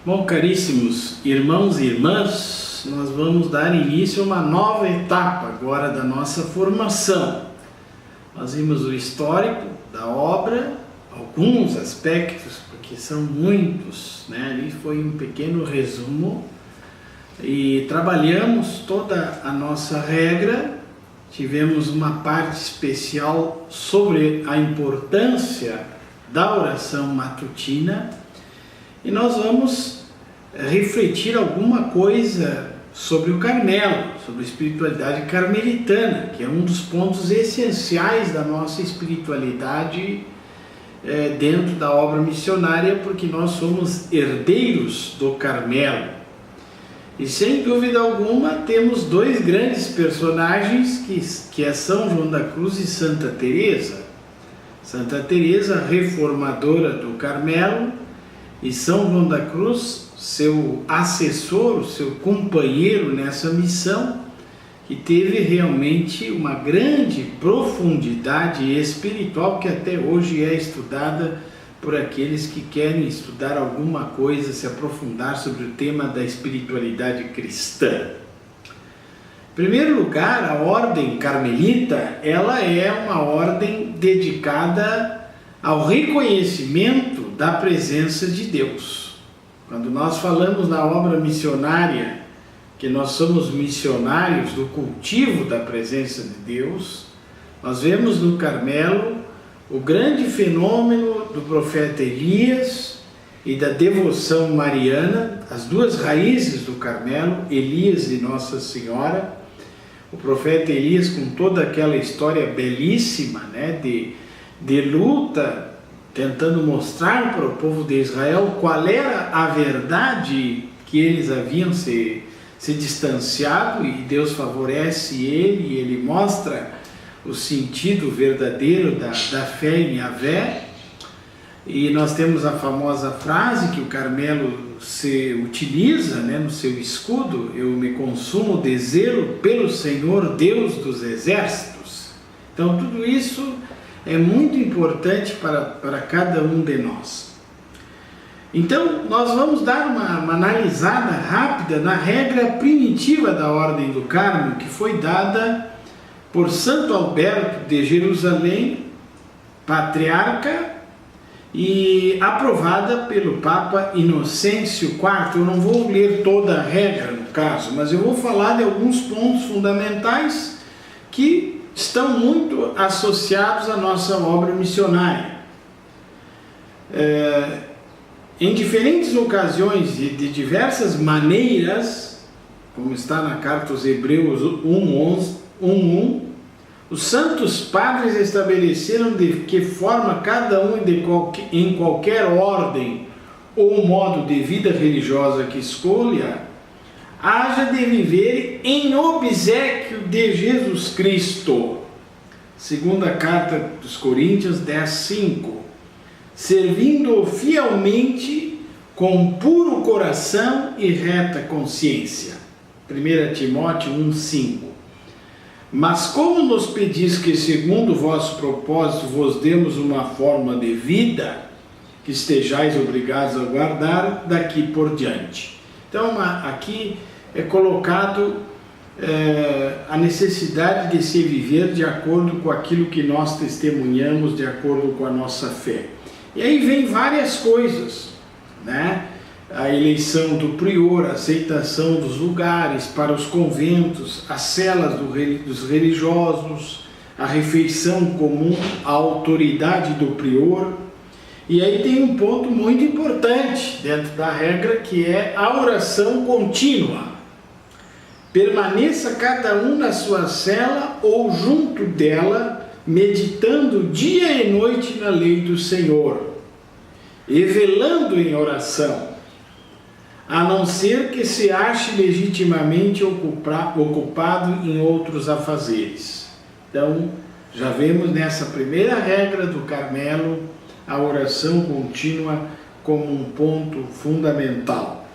Bom, caríssimos irmãos e irmãs, nós vamos dar início a uma nova etapa agora da nossa formação. Nós vimos o histórico da obra, alguns aspectos, porque são muitos, né? Ali foi um pequeno resumo e trabalhamos toda a nossa regra. Tivemos uma parte especial sobre a importância da oração matutina e nós vamos refletir alguma coisa sobre o Carmelo, sobre a espiritualidade carmelitana, que é um dos pontos essenciais da nossa espiritualidade dentro da obra missionária, porque nós somos herdeiros do Carmelo. E sem dúvida alguma temos dois grandes personagens que é São João da Cruz e Santa Teresa. Santa Teresa, reformadora do Carmelo, e São João da Cruz, seu assessor, seu companheiro nessa missão, que teve realmente uma grande profundidade espiritual que até hoje é estudada por aqueles que querem estudar alguma coisa, se aprofundar sobre o tema da espiritualidade cristã. Em primeiro lugar, a ordem carmelita, ela é uma ordem dedicada ao reconhecimento da presença de Deus. Quando nós falamos na obra missionária, que nós somos missionários do cultivo da presença de Deus, nós vemos no Carmelo o grande fenômeno do profeta Elias e da devoção mariana, as duas raízes do Carmelo, Elias e Nossa Senhora. O profeta Elias, com toda aquela história belíssima, né, de luta, tentando mostrar para o povo de Israel qual era a verdade que eles haviam se distanciado, e Deus favorece ele e ele mostra o sentido verdadeiro da fé em Yahvé. E nós temos a famosa frase que o Carmelo se utiliza, né, no seu escudo: eu me consumo de zelo pelo Senhor Deus dos exércitos. Então tudo isso é muito importante para cada um de nós. Então nós vamos dar uma analisada rápida na regra primitiva da Ordem do Carmo, que foi dada por Santo Alberto de Jerusalém, patriarca, e aprovada pelo Papa Inocêncio IV. Eu não vou ler toda a regra no caso, mas eu vou falar de alguns pontos fundamentais que estão muito associados à nossa obra missionária. Em diferentes ocasiões e de diversas maneiras, como está na carta aos Hebreus 1:1, os santos padres estabeleceram de que forma cada um em qualquer ordem ou modo de vida religiosa que escolha, haja de viver em obséquio de Jesus Cristo. Segunda carta dos Coríntios 10:5, servindo-o fielmente com puro coração e reta consciência. 1 Timóteo 1:5. Mas como nos pedis que segundo o vosso propósito vos demos uma forma de vida que estejais obrigados a guardar daqui por diante. Então aqui é colocado a necessidade de se viver de acordo com aquilo que nós testemunhamos, de acordo com a nossa fé. E aí vem várias coisas, né? A eleição do prior, a aceitação dos lugares para os conventos, as celas dos religiosos, a refeição comum, a autoridade do prior. E aí tem um ponto muito importante dentro da regra, que é a oração contínua. Permaneça cada um na sua cela ou junto dela, meditando dia e noite na lei do Senhor, e velando em oração, a não ser que se ache legitimamente ocupado em outros afazeres. Então, já vemos nessa primeira regra do Carmelo a oração contínua como um ponto fundamental.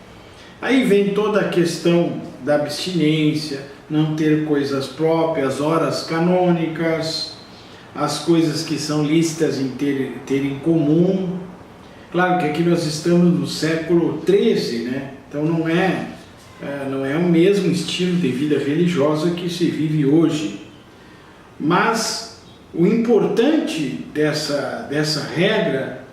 Aí vem toda a questão da abstinência, não ter coisas próprias, horas canônicas, as coisas que são lícitas em ter em comum, Claro que aqui nós estamos no século XIII, né? Então não é o mesmo estilo de vida religiosa que se vive hoje. Mas o importante dessa regra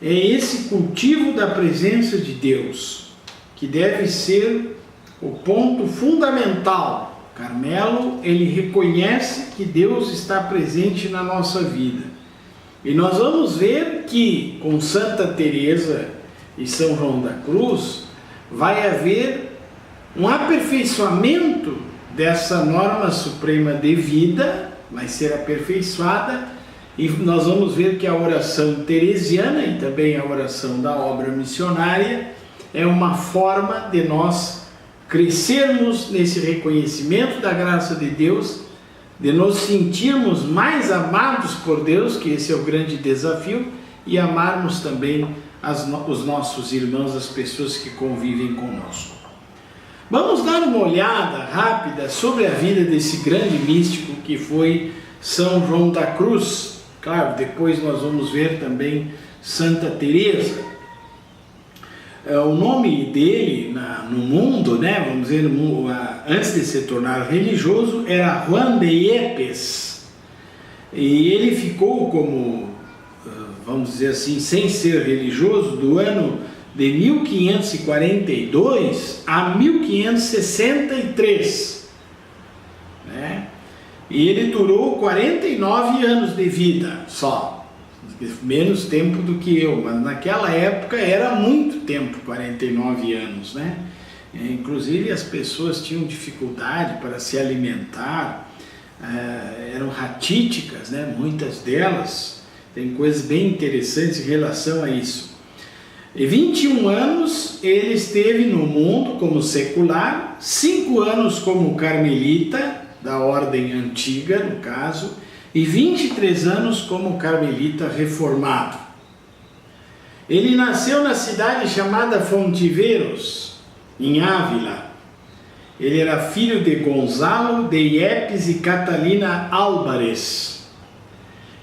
é esse cultivo da presença de Deus, que deve ser o ponto fundamental. Carmelo, ele reconhece que Deus está presente na nossa vida. E nós vamos ver que com Santa Teresa e São João da Cruz vai haver um aperfeiçoamento dessa norma suprema de vida, vai ser aperfeiçoada, e nós vamos ver que a oração teresiana e também a oração da obra missionária é uma forma de nós crescermos nesse reconhecimento da graça de Deus, de nos sentirmos mais amados por Deus, que esse é o grande desafio, e amarmos também os nossos irmãos, as pessoas que convivem conosco. Vamos dar uma olhada rápida sobre a vida desse grande místico que foi São João da Cruz. Claro, depois nós vamos ver também Santa Teresa. O nome dele no mundo, né, vamos dizer, antes de se tornar religioso, era Juan de Yepes. E ele ficou como, vamos dizer assim, sem ser religioso, do ano de 1542 a 1563. Né? E ele durou 49 anos de vida só. Menos tempo do que eu, mas naquela época era muito tempo, 49 anos, né? Inclusive as pessoas tinham dificuldade para se alimentar, eram ratíticas, né? Muitas delas. Tem coisas bem interessantes em relação a isso. E 21 anos ele esteve no mundo como secular, 5 anos como carmelita, da ordem antiga no caso, e 23 anos como carmelita reformado. Ele nasceu na cidade chamada Fontiveros, em Ávila. Ele era filho de Gonzalo de Yepes e Catalina Álvares.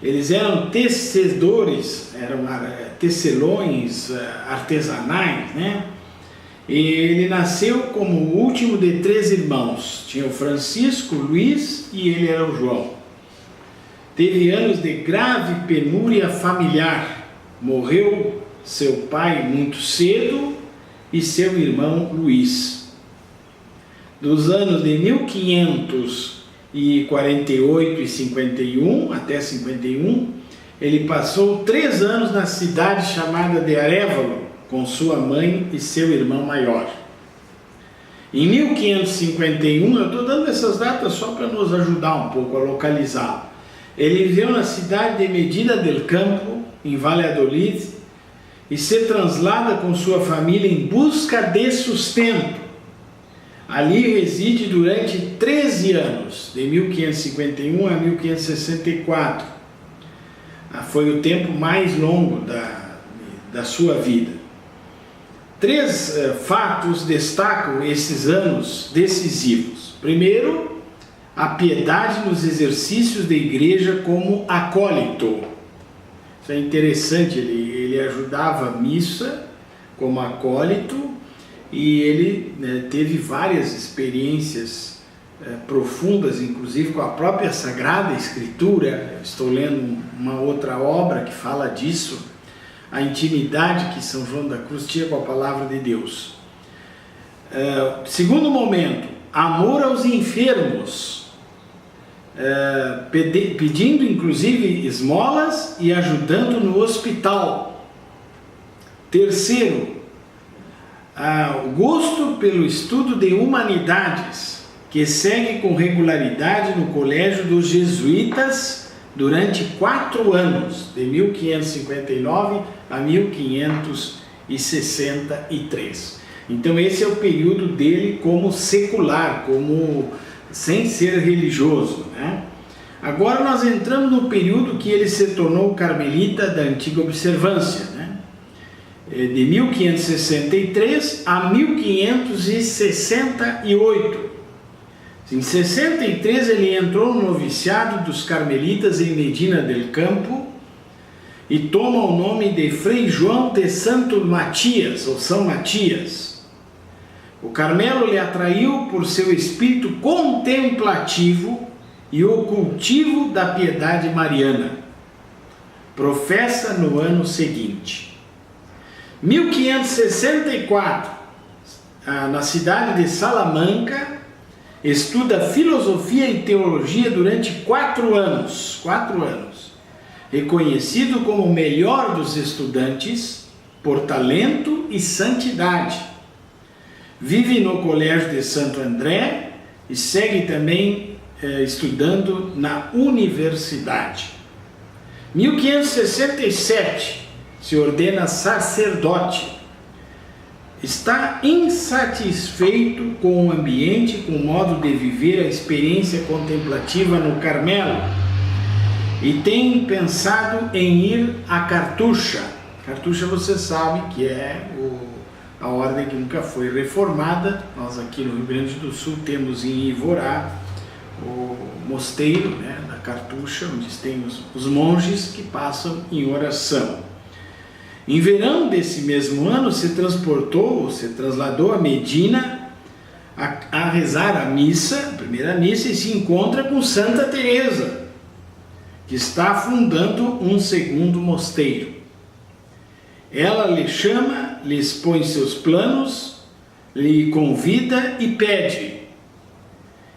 Eles eram tecedores, eram tecelões artesanais, né? E ele nasceu como o último de 3 irmãos. Tinha o Francisco, o Luiz e ele era o João. Teve anos de grave penúria familiar. Morreu seu pai muito cedo e seu irmão Luiz. Dos anos de 1548 e 51 até 51, ele passou 3 anos na cidade chamada de Arévalo com sua mãe e seu irmão maior. Em 1551, eu estou dando essas datas só para nos ajudar um pouco a localizar. Ele viveu na cidade de Medina del Campo, em Valladolid, e se traslada com sua família em busca de sustento. Ali reside durante 13 anos, de 1551 a 1564. Foi o tempo mais longo da sua vida. 3 fatos destacam esses anos decisivos. Primeiro, a piedade nos exercícios da igreja como acólito. Isso é interessante, ele ajudava a missa como acólito e ele teve várias experiências profundas, inclusive com a própria Sagrada Escritura. Eu estou lendo uma outra obra que fala disso, a intimidade que São João da Cruz tinha com a Palavra de Deus. Segundo momento, amor aos enfermos, pedindo inclusive esmolas e ajudando no hospital. Terceiro, o gosto pelo estudo de humanidades, que segue com regularidade no colégio dos jesuítas durante 4 anos, de 1559 a 1563. Então esse é o período dele como secular, sem ser religioso, né? Agora nós entramos no período que ele se tornou carmelita da antiga observância, né? De 1563 a 1568. Em 63 ele entrou no noviciado dos carmelitas em Medina del Campo e toma o nome de Frei João de Santo Matias, ou São Matias. O Carmelo lhe atraiu por seu espírito contemplativo e o cultivo da piedade mariana. Professa no ano seguinte. 1564, na cidade de Salamanca, estuda filosofia e teologia durante 4 anos. Reconhecido como o melhor dos estudantes por talento e santidade. Vive no Colégio de Santo André e segue também estudando na universidade. 1567, se ordena sacerdote. Está insatisfeito com o ambiente, com o modo de viver a experiência contemplativa no Carmelo e tem pensado em ir a Cartucha. Cartucha, você sabe que é a ordem que nunca foi reformada. Nós aqui no Rio Grande do Sul temos em Ivorá o mosteiro, né, da Cartucha, onde tem os monges que passam em oração. Em verão desse mesmo ano se trasladou a Medina a rezar a primeira missa, e se encontra com Santa Teresa, que está fundando um segundo mosteiro. Ela lhe chama, lhe expõe seus planos, lhe convida e pede.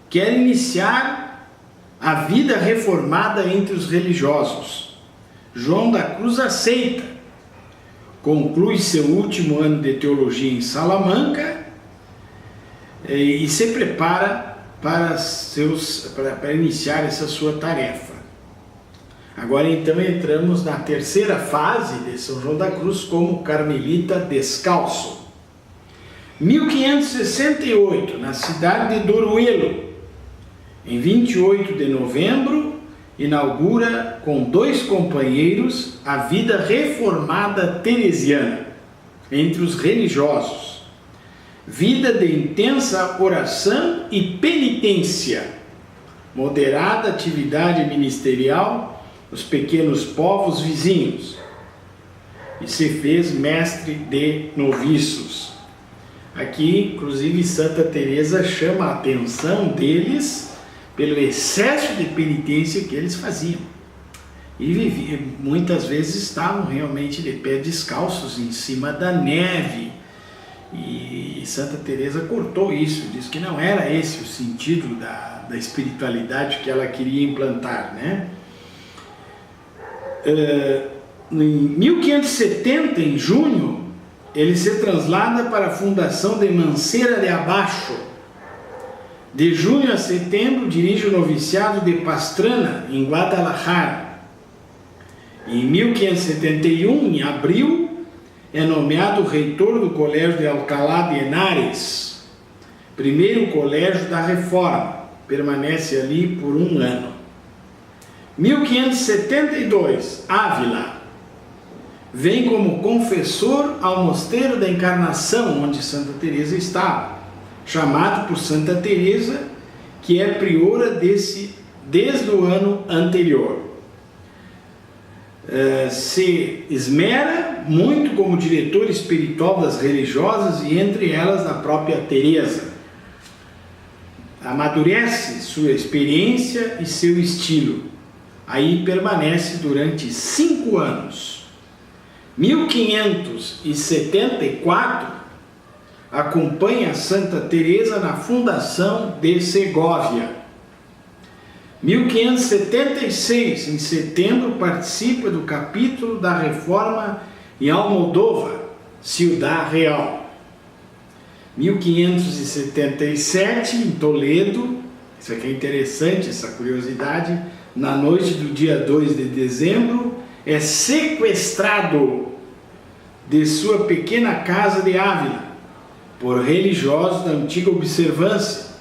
Quer iniciar a vida reformada entre os religiosos. João da Cruz aceita. Conclui seu último ano de teologia em Salamanca e se prepara para iniciar essa sua tarefa. Agora então entramos na terceira fase de São João da Cruz como carmelita descalço. 1568, na cidade de Doruelo, em 28 de novembro, inaugura com 2 companheiros a vida reformada teresiana entre os religiosos. Vida de intensa oração e penitência, moderada atividade ministerial nos pequenos povos vizinhos, e se fez mestre de noviços. Aqui, inclusive, Santa Teresa chama a atenção deles pelo excesso de penitência que eles faziam. E muitas vezes estavam realmente de pé descalços em cima da neve. E Santa Teresa cortou isso, disse que não era esse o sentido da espiritualidade que ela queria implantar, né? Em 1570, em junho, ele se traslada para a fundação de Manceira de Abaixo. De junho a setembro, dirige o noviciado de Pastrana, em Guadalajara. Em 1571, em abril, é nomeado reitor do Colégio de Alcalá de Henares, primeiro colégio da Reforma. Permanece ali por 1 ano. 1572, Ávila. Vem como confessor ao Mosteiro da Encarnação, onde Santa Teresa estava, chamado por Santa Teresa, que é priora desde o ano anterior. Se esmera muito como diretor espiritual das religiosas e entre elas da própria Teresa. Amadurece sua experiência e seu estilo. Aí permanece durante 5 anos. 1574, acompanha Santa Teresa na fundação de Segóvia. 1576, em setembro, participa do capítulo da Reforma em Almodóvar, Ciudad Real. 1577, em Toledo, isso aqui é interessante, essa curiosidade, na noite do dia 2 de dezembro, é sequestrado de sua pequena casa de Ávila por religiosos da antiga observância.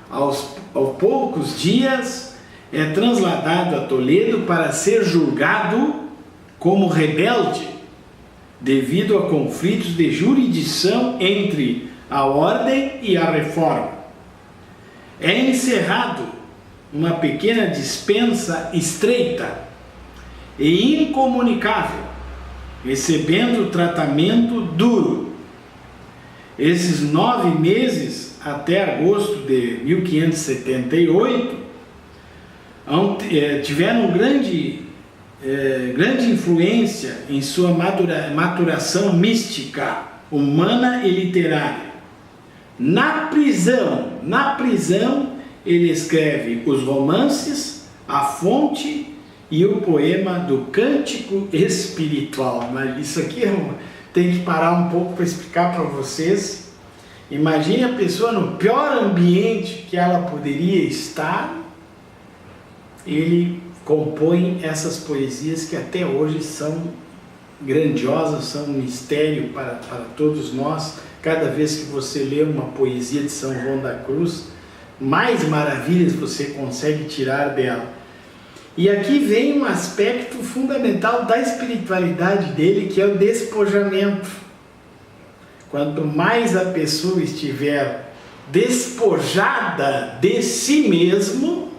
Aos poucos dias é trasladado a Toledo para ser julgado como rebelde devido a conflitos de jurisdição entre a ordem e a reforma. É encerrado uma pequena dispensa estreita e incomunicável, recebendo tratamento duro. Esses 9 meses, até agosto de 1578, tiveram grande influência em sua maturação mística, humana e literária. Na prisão, ele escreve os romances, a fonte e o poema do Cântico Espiritual. Mas isso aqui tem que parar um pouco para explicar para vocês. Imagine a pessoa no pior ambiente que ela poderia estar. Ele compõe essas poesias que até hoje são grandiosas, são um mistério para todos nós. Cada vez que você lê uma poesia de São João da Cruz, mais maravilhas você consegue tirar dela. E aqui vem um aspecto fundamental da espiritualidade dele, que é o despojamento. Quanto mais a pessoa estiver despojada de si mesmo,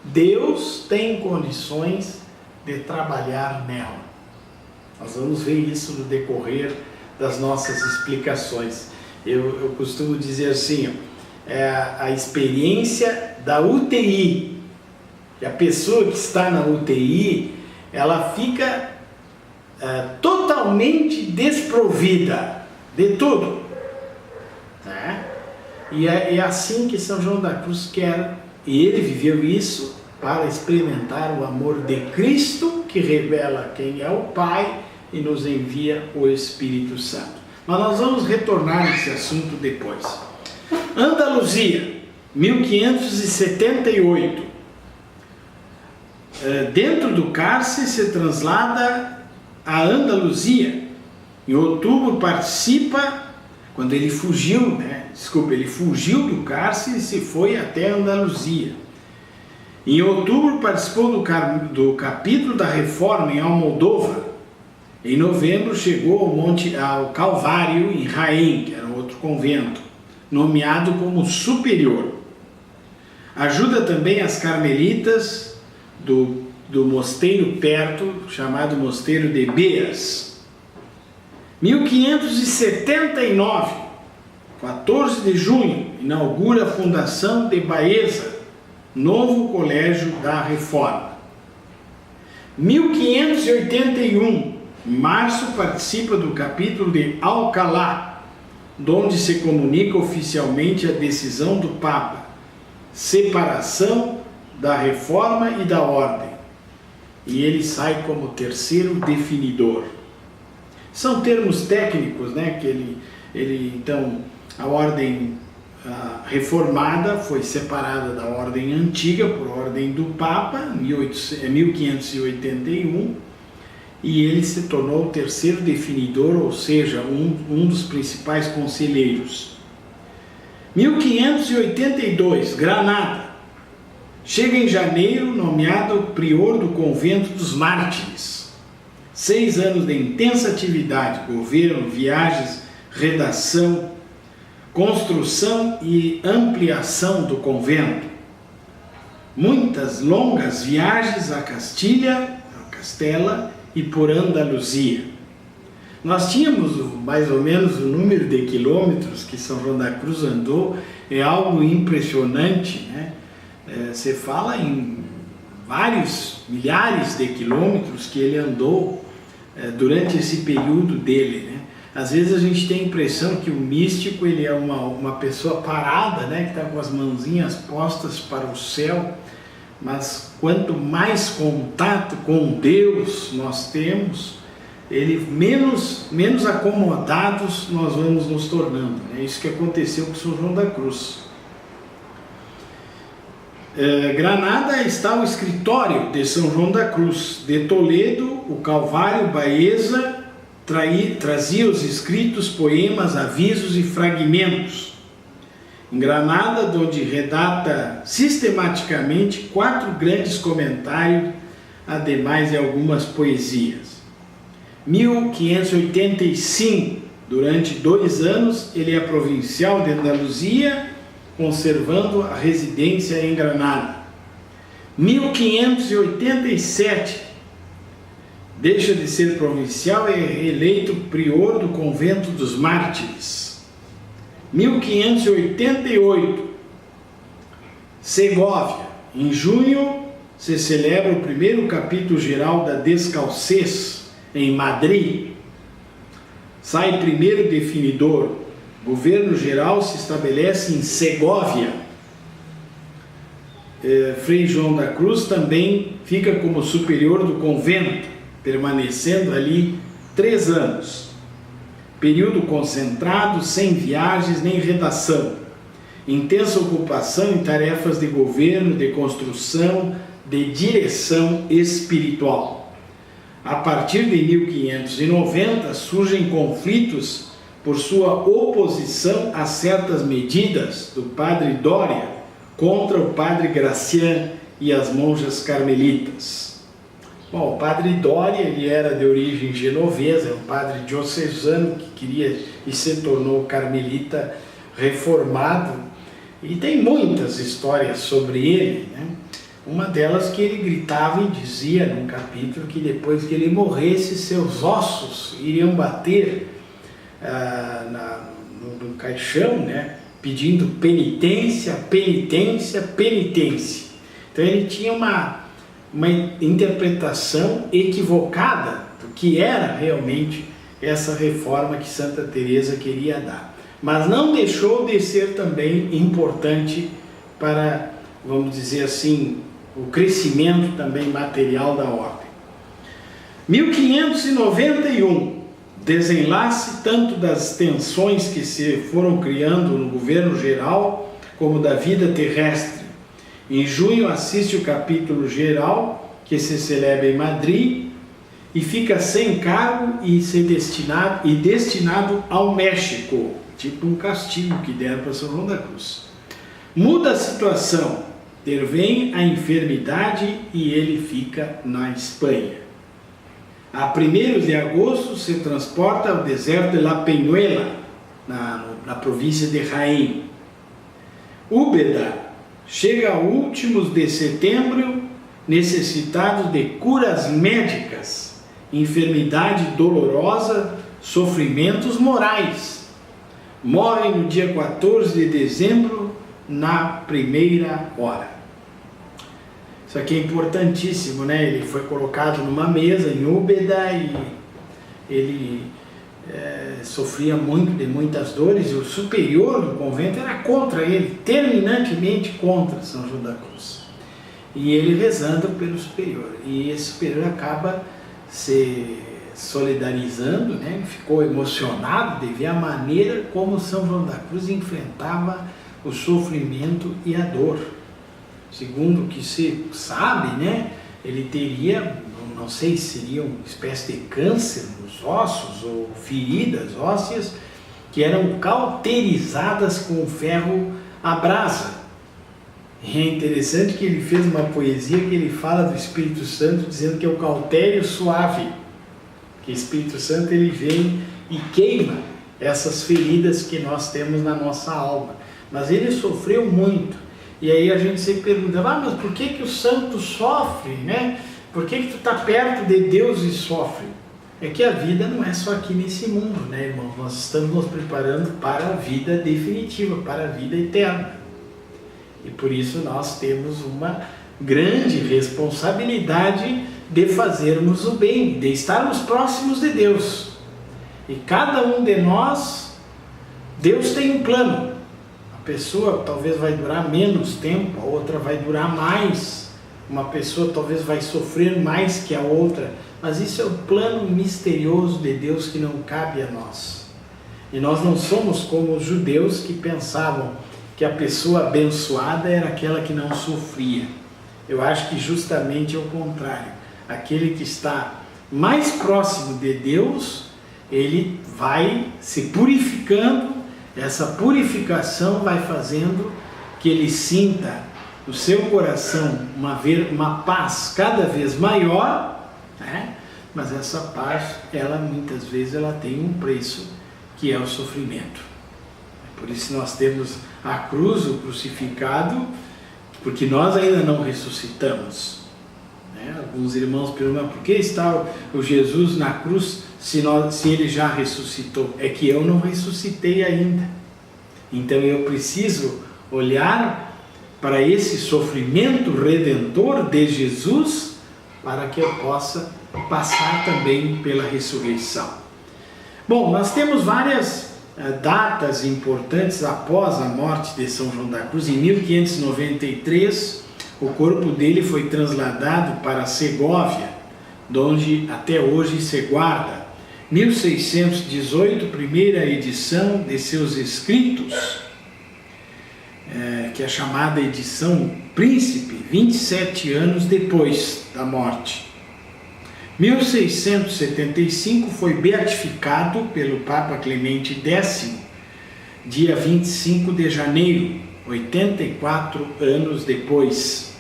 Deus tem condições de trabalhar nela. Nós vamos ver isso no decorrer das nossas explicações. Eu costumo dizer assim, a experiência da UTI. E a pessoa que está na UTI, ela fica totalmente desprovida de tudo. Né? E é assim que São João da Cruz quer, e ele viveu isso para experimentar o amor de Cristo, que revela quem é o Pai e nos envia o Espírito Santo. Mas nós vamos retornar a esse assunto depois. Andaluzia, 1578. Dentro do cárcere se translada a Andaluzia. Em outubro participa, quando ele fugiu, ele fugiu do cárcere e se foi até Andaluzia. Em outubro participou do capítulo da Reforma em Almodóvar. Em novembro chegou ao Calvário em Jaén, que era outro convento, nomeado como superior. Ajuda também as carmelitas do mosteiro perto, chamado Mosteiro de Beas. 1579, 14 de junho, inaugura a fundação de Baeza, novo colégio da Reforma. 1581, em março, participa do capítulo de Alcalá, onde se comunica oficialmente a decisão do Papa, separação da Reforma e da Ordem, e ele sai como terceiro definidor. São termos técnicos, que ele então, a Ordem reformada foi separada da Ordem antiga por ordem do Papa, em 1581, e ele se tornou o terceiro definidor, ou seja, um dos principais conselheiros. 1582, Granada. Chega em janeiro, nomeado prior do Convento dos Mártires. 6 anos de intensa atividade, governo, viagens, redação, construção e ampliação do convento. Muitas longas viagens a Castela e por Andaluzia. Nós tínhamos mais ou menos o número de quilômetros que São João da Cruz andou, é algo impressionante, Você fala em vários milhares de quilômetros que ele andou durante esse período dele, Às vezes a gente tem a impressão que o místico ele é uma pessoa parada, que está com as mãozinhas postas para o céu, mas quanto mais contato com Deus nós temos, menos acomodados nós vamos nos tornando. É isso que aconteceu com São João da Cruz. Granada está o escritório de São João da Cruz. De Toledo, o Calvário, Baeza, trazia os escritos, poemas, avisos e fragmentos. Em Granada, onde redata sistematicamente 4 grandes comentários, ademais de algumas poesias. 1585, durante 2 anos, ele é provincial de Andaluzia, conservando a residência em Granada. 1587, deixa de ser provincial e é eleito prior do convento dos mártires. 1588, Segóvia. Em junho se celebra o primeiro capítulo geral da Descalcez em Madrid. Sai primeiro definidor. Governo geral se estabelece em Segóvia. Frei João da Cruz também fica como superior do convento, permanecendo ali 3 anos. Período concentrado, sem viagens nem redação. Intensa ocupação em tarefas de governo, de construção, de direção espiritual. A partir de 1590 surgem conflitos por sua oposição a certas medidas do padre Doria contra o padre Gracian e as monjas carmelitas. Bom, o padre Doria, ele era de origem genovesa, é um padre diocesano que queria e se tornou carmelita reformado, e tem muitas histórias sobre ele, né? Uma delas que ele gritava e dizia num capítulo que depois que ele morresse, seus ossos iriam bater no caixão, né? Pedindo penitência, penitência, penitência. Então ele tinha uma interpretação equivocada do que era realmente essa reforma que Santa Teresa queria dar. Mas não deixou de ser também importante para, vamos dizer assim, o crescimento também material da ordem. 1591, desenlace tanto das tensões que se foram criando no governo geral como da vida terrestre. Em junho assiste o capítulo geral que se celebra em Madrid e fica sem cargo e destinado ao México, tipo um castigo que deram para São João da Cruz. Muda a situação, intervém a enfermidade e ele fica na Espanha. A 1º de agosto se transporta ao deserto de La Peñuela, na província de Jaén. Úbeda chega a últimos de setembro necessitado de curas médicas, enfermidade dolorosa, sofrimentos morais. Morre no dia 14 de dezembro, na primeira hora. Isso aqui é importantíssimo, né? Ele foi colocado numa mesa em Úbeda e ele sofria de muitas dores, e o superior do convento era contra ele, terminantemente contra São João da Cruz. E ele rezando pelo superior, e esse superior acaba se solidarizando, né? Ficou emocionado de ver a maneira como São João da Cruz enfrentava o sofrimento e a dor. Segundo o que se sabe, né? Ele teria, não sei se seria uma espécie de câncer nos ossos ou feridas ósseas que eram cauterizadas com ferro à brasa. E é interessante que ele fez uma poesia que ele fala do Espírito Santo dizendo que é o cautério suave, que o Espírito Santo ele vem e queima essas feridas que nós temos na nossa alma. Mas ele sofreu muito. E aí a gente sempre pergunta, mas por que o santo sofre, né? Por que tu está perto de Deus e sofre? É que a vida não é só aqui nesse mundo, né, irmão? Nós estamos nos preparando para a vida definitiva, para a vida eterna. E por isso nós temos uma grande responsabilidade de fazermos o bem, de estarmos próximos de Deus. E cada um de nós, Deus tem um plano. Pessoa talvez vai durar menos tempo, a outra vai durar mais, uma pessoa talvez vai sofrer mais que a outra, mas isso é o plano misterioso de Deus que não cabe a nós. E nós não somos como os judeus que pensavam que a pessoa abençoada era aquela que não sofria. Eu acho que justamente é o contrário. Aquele que está mais próximo de Deus, ele vai se purificando. Essa purificação vai fazendo que ele sinta no seu coração uma paz cada vez maior, né? Mas essa paz, ela muitas vezes ela tem um preço, que é o sofrimento. Por isso nós temos a cruz, o crucificado, porque nós ainda não ressuscitamos. né? Alguns irmãos perguntam, por que está o Jesus na cruz se ele já ressuscitou? É que eu não ressuscitei ainda. Então eu preciso olhar para esse sofrimento redentor de Jesus para que eu possa passar também pela ressurreição. Bom, nós temos várias datas importantes após a morte de São João da Cruz. Em 1593, o corpo dele foi trasladado para Segóvia, onde até hoje se guarda. 1618, primeira edição de seus escritos, que é chamada edição Príncipe, 27 anos depois da morte. 1675 foi beatificado pelo Papa Clemente X, dia 25 de janeiro, 84 anos depois.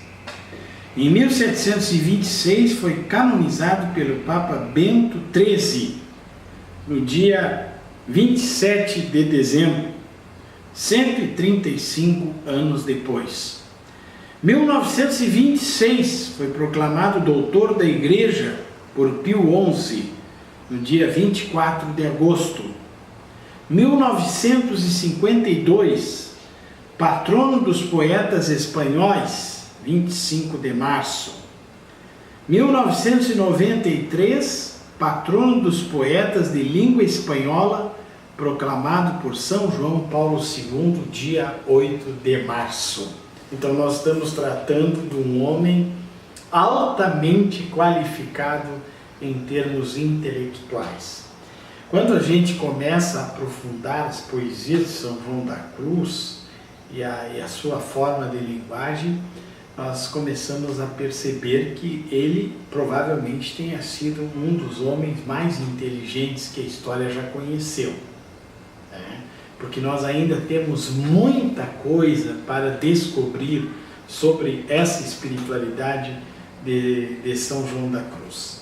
Em 1726 foi canonizado pelo Papa Bento XIII, no dia 27 de dezembro, 135 anos depois. 1926 foi proclamado doutor da Igreja por Pio XI, no dia 24 de agosto. 1952, patrono dos poetas espanhóis, 25 de março. 1993, patrono dos poetas de língua espanhola, proclamado por São João Paulo II, dia 8 de março. Então nós estamos tratando de um homem altamente qualificado em termos intelectuais. Quando a gente começa a aprofundar as poesias de São João da Cruz e a sua forma de linguagem, nós começamos a perceber que ele provavelmente tenha sido um dos homens mais inteligentes que a história já conheceu. Porque nós ainda temos muita coisa para descobrir sobre essa espiritualidade de São João da Cruz.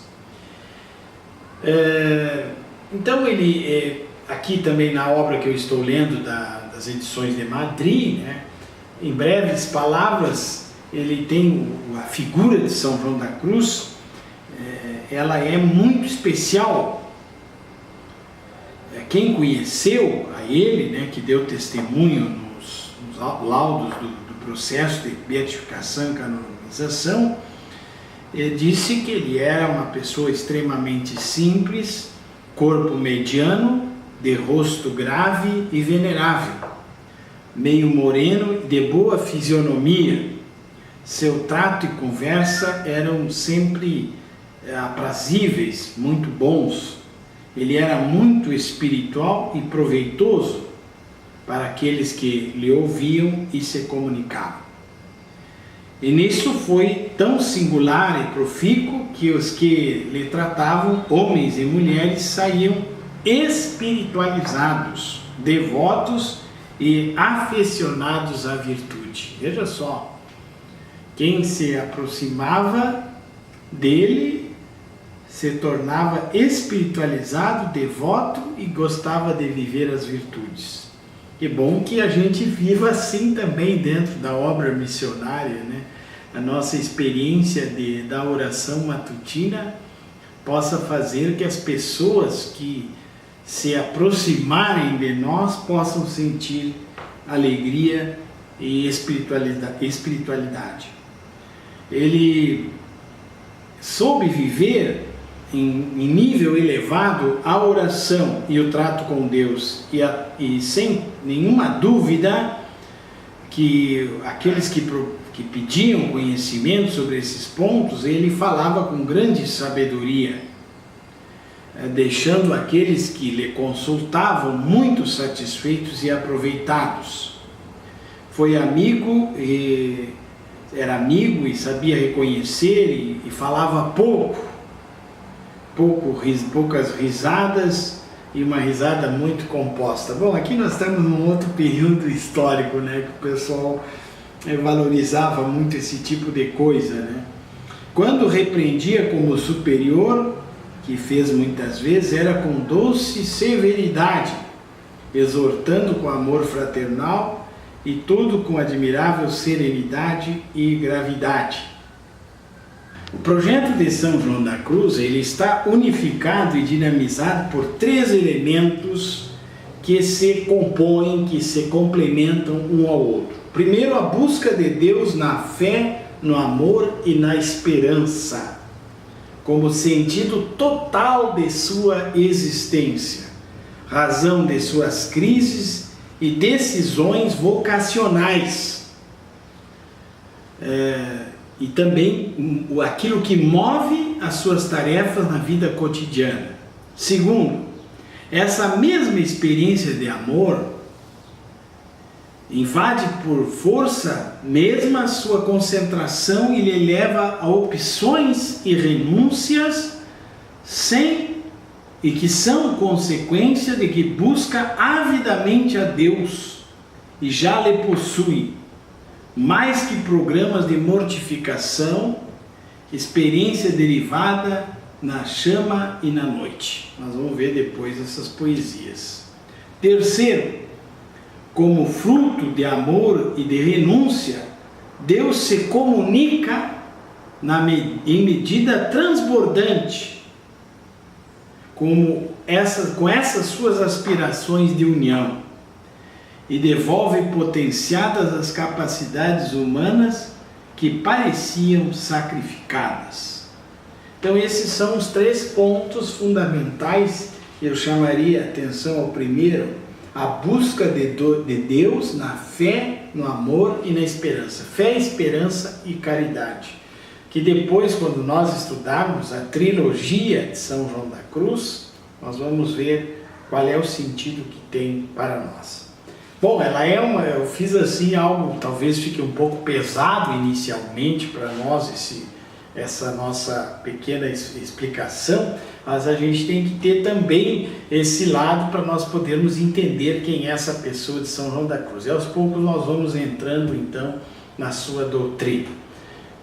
Então ele, aqui também na obra que eu estou lendo das edições de Madrid, né, em breves palavras, ele tem a figura de São João da Cruz, ela é muito especial. Quem conheceu a ele, né, que deu testemunho nos laudos do processo de beatificação e canonização, disse que ele era uma pessoa extremamente simples, corpo mediano, de rosto grave e venerável, meio moreno e de boa fisionomia. Seu trato e conversa eram sempre aprazíveis, muito bons. Ele era muito espiritual e proveitoso para aqueles que lhe ouviam e se comunicavam. E nisso foi tão singular e profícuo que os que lhe tratavam, homens e mulheres, saíam espiritualizados, devotos e afeccionados à virtude. Veja só, quem se aproximava dele se tornava espiritualizado, devoto e gostava de viver as virtudes. Que bom que a gente viva assim também dentro da obra missionária, né? A nossa experiência da oração matutina possa fazer que as pessoas que se aproximarem de nós possam sentir alegria e espiritualidade. Ele soube viver em nível elevado a oração e o trato com Deus, e sem nenhuma dúvida que aqueles que pediam conhecimento sobre esses pontos, ele falava com grande sabedoria, deixando aqueles que lhe consultavam muito satisfeitos e aproveitados. Foi amigo e era amigo e sabia reconhecer e falava poucas risadas e uma risada muito composta. Bom, aqui nós estamos num outro período histórico, né, que o pessoal valorizava muito esse tipo de coisa, né? Quando repreendia como superior, que fez muitas vezes, era com doce severidade, exortando com amor fraternal e tudo com admirável serenidade e gravidade. O projeto de São João da Cruz, ele está unificado e dinamizado por 3 elementos que se compõem, que se complementam um ao outro. Primeiro, a busca de Deus na fé, no amor e na esperança, como sentido total de sua existência, razão de suas crises e decisões vocacionais. E também aquilo que move as suas tarefas na vida cotidiana. Segundo, essa mesma experiência de amor invade por força mesma a sua concentração e lhe leva a opções e renúncias e que são consequência de que busca avidamente a Deus e já lhe possui, mais que programas de mortificação, experiência derivada na chama e na noite. Nós vamos ver depois essas poesias. Terceiro, como fruto de amor e de renúncia, Deus se comunica em medida transbordante com essas suas aspirações de união e devolve potenciadas as capacidades humanas que pareciam sacrificadas. Então esses são os 3 pontos fundamentais. Eu chamaria atenção ao primeiro, a busca de Deus na fé, no amor e na esperança. Fé, esperança e caridade. Que depois, quando nós estudarmos a trilogia de São João da Cruz, nós vamos ver qual é o sentido que tem para nós. Bom, eu fiz assim algo, talvez fique um pouco pesado inicialmente para nós essa nossa pequena explicação, mas a gente tem que ter também esse lado para nós podermos entender quem é essa pessoa de São João da Cruz. E aos poucos nós vamos entrando então na sua doutrina.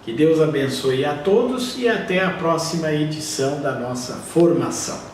Que Deus abençoe a todos e até a próxima edição da nossa formação.